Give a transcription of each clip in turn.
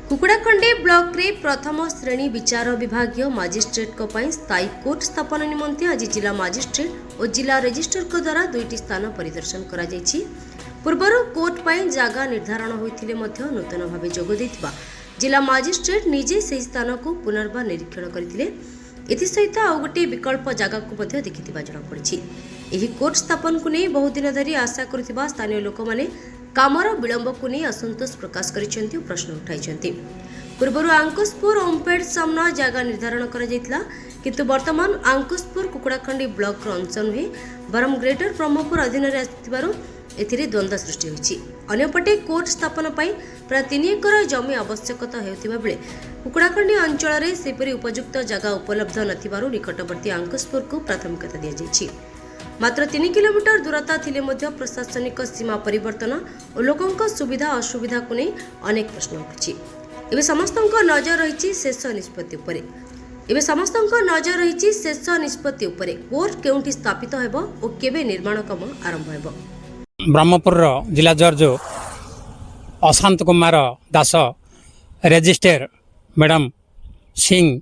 कुकुड़ाखंडी block रे प्रथम श्रेणी विचार विभागीय मजिस्ट्रेट स्थायी कोर्ट स्थापन निमंते आज जिला मजिस्ट्रेट और जिला रजिस्ट्रार द्वारा दुईटी स्थान परिदर्शन करा जायछि। पूर्वरु कोर्ट पर जगह निर्धारण होइथिले मध्य नूतन भाव जोग दैथिबा जिला मजिस्ट्रेट निजे से स्थान को पुनर्बार निरीक्षण करथिले। एथिसहित आउ गोटे विकल्प जगह को मध्य देखिथिबा जଣା पड़िछि। एही कोर्ट स्थापन को नहीं बहुत दिन धरी आशा करुथिबा स्थानीय लोक माने कामर विलंब को नहीं असंतोष प्रकाश करिसेंति और प्रश्न उठाइसेंति। पूर्वरु आंकुशपुर ओमपेड सामना जगह निर्धारण करा जायतिला, किंतु वर्तमान आंकुशपुर कुकुड़ाखंडी ब्लॉक अंश नुहे बरम ग्रेटर ब्रह्मपुर अधीन रे आथिबारु एथिरे द्वंद्व सृष्टि होइछि। अन्यपटे कोर्ट स्थापन पई प्राय 3 एकर जमी आवश्यकता हेउथिबा बेले कुकुड़ाखंडी अंचल रे सेपरि उपयुक्त जगह उपलब्ध नथिबारु निकटवर्ती आंकुशपुर को प्राथमिकता दिया जायछि। मात्र 3 किलोमीटर दूरता थिले मध्य प्रशासनिक सीमा परिवर्तन और लोकों सुविधा असुविधा को नहीं अनेक प्रश्न उठुछि। एबे समस्तक नजर रही शेष निष्पत्ति उपरे कोर्ट केउंठी स्थापित हेबो और केबे निर्माण काम आरंभ हेबो। ब्रह्मपुर जिला जज अशांत कुमार दास रजिस्ट्रार मैडम सिंह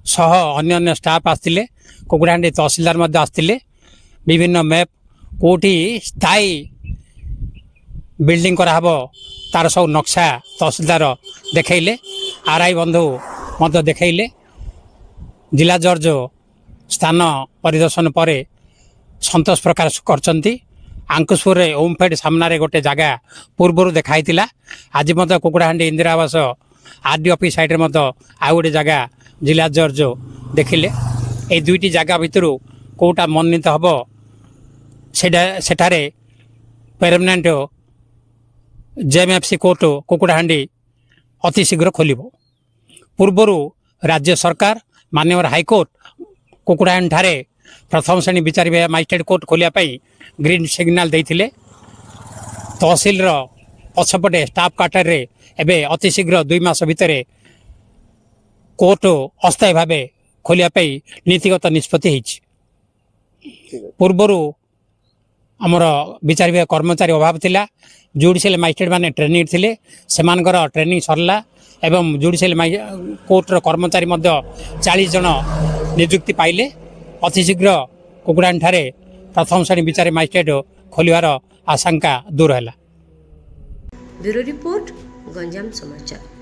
सह अन्य स्टाफ आसते कुकुड़ाहांडी तहसीलदार मध्य आसते विभिन्न मैप कोठी स्थायी बिल्डिंग कराहब तार सब नक्शा तहसीलदार देखैले, आरआई बंधु मध्य देखैले। जिला जज स्थान परिदर्शन पर संतोष प्रकाश करचंती। आंकुशपुर ओमफेड सामने गोटे जगह पूर्वर देखाई आज मत कुकुड़ाहांडी इंदिरा आवास आरडी ऑफिस साइड मत आउ गोटे जगह जिला जज देखिले। ए दुईटी जगह भितर कोटा मननीत हम सेठारे परमानेंट जेएमएफसी कोर्ट कुकुड़ाहांडी अति शीघ्र खोल। पूर्वर राज्य सरकार माननीय हाईकोर्ट कुकुड़ाहांडी ठारे प्रथम श्रेणी विचार मजिस्ट्रेट कोर्ट खोलिया ग्रीन सिग्नाल देइथिले। तहसील पछपटे स्टाफ क्वार्टर रे एबे अति शीघ्र 2 मास भितर कोर्ट अस्थायी भाव खोलिया नीतिगत निष्पत्ति होइछि। पूर्वर आमर विचार विभाग कर्मचारी अभाव थिला। जुडिशियल मजिस्ट्रेट माने ट्रेनिंग थिले, सेमानकर ट्रेनिंग सरला एवं जुडिशियल कोर्टर कर्मचारी मध्य 40 जन नियुक्ति पाइले। अति शीघ्र कुकुड़ाहांडी ठारे प्रथम श्रेणी विचार मजिस्ट्रेट खोलिवार आशंका दूर है। ब्यूरो रिपोर्ट गंजाम समाचार।